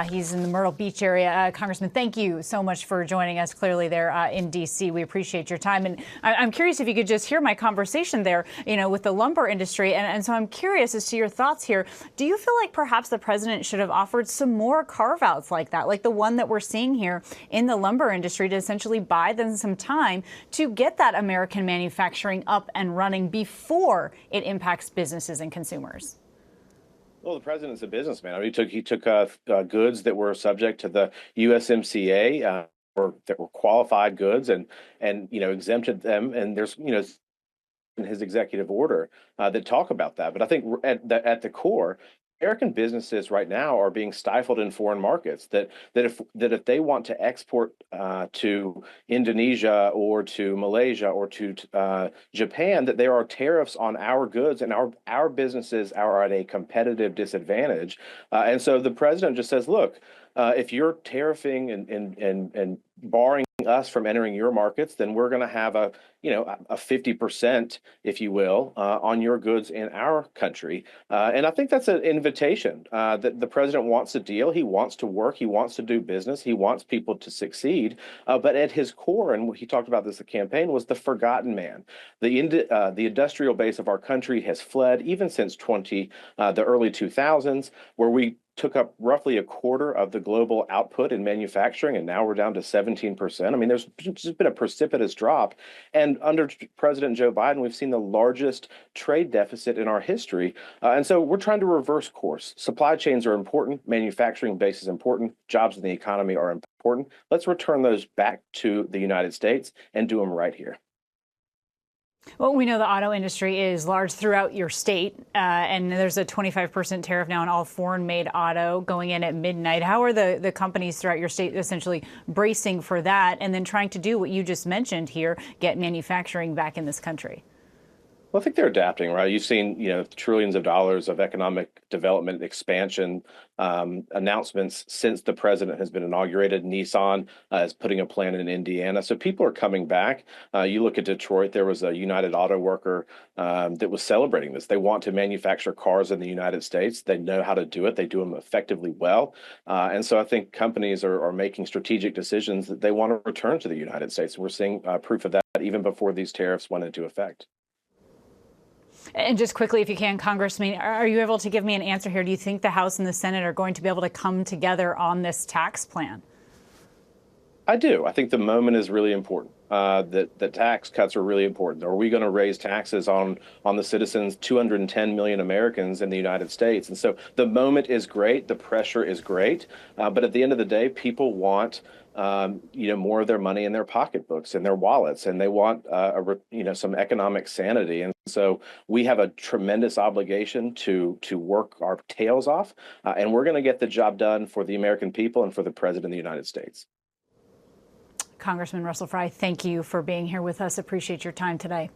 He's in the Myrtle Beach area. Congressman, thank you so much for joining us clearly there in D.C. We appreciate your time. And I'm curious if you could just hear my conversation there, with the lumber industry. And so I'm curious as to your thoughts here. Do you feel like perhaps the president should have offered some more carve outs like that, like the one that we're seeing here in the lumber industry, to essentially buy them some time to get that American manufacturing up and running before it impacts businesses and consumers? Well, the president's a businessman. I mean, he took goods that were subject to the USMCA, or that were qualified goods, and exempted them. And there's in his executive order that talk about that. But I think at the core, American businesses right now are being stifled in foreign markets. If they want to export to Indonesia or to Malaysia or to Japan, that there are tariffs on our goods, and our businesses are at a competitive disadvantage. And so the president just says, look, if you're tariffing and barring us from entering your markets, then we're going to have a 50%, if you will, on your goods in our country. And I think that's an invitation that the president wants a deal. He wants to work. He wants to do business. He wants people to succeed. But at his core, and he talked about this in the campaign, was the forgotten man. The industrial base of our country has fled even since the early 2000s, where we took up roughly a quarter of the global output in manufacturing, and now we're down to 17%. I mean, there's just been a precipitous drop. And under President Joe Biden, we've seen the largest trade deficit in our history. And so we're trying to reverse course. Supply chains are important. Manufacturing base is important. Jobs in the economy are important. Let's return those back to the United States and do them right here. Well, we know the auto industry is large throughout your state, and there's a 25% tariff now on all foreign-made auto going in at midnight. How are the companies throughout your state essentially bracing for that and then trying to do what you just mentioned here, get manufacturing back in this country? Well, I think they're adapting, right? You've seen, trillions of dollars of economic development expansion announcements since the president has been inaugurated. Nissan is putting a plant in Indiana. So people are coming back. You look at Detroit, there was a United Auto Worker that was celebrating this. They want to manufacture cars in the United States. They know how to do it. They do them effectively well. And so I think companies are making strategic decisions that they want to return to the United States. We're seeing proof of that even before these tariffs went into effect. And just quickly, if you can, Congressman, are you able to give me an answer here? Do you think the House and the Senate are going to be able to come together on this tax plan? I do. I think the moment is really important. That tax cuts are really important. Are we going to raise taxes on the citizens, 210 million Americans in the United States? And so the moment is great. The pressure is great. But at the end of the day, people want more of their money in their pocketbooks and their wallets, and they want some economic sanity. And so we have a tremendous obligation to work our tails off, and we're going to get the job done for the American people and for the President of the United States. Congressman Russell Fry, thank you for being here with us. Appreciate your time today.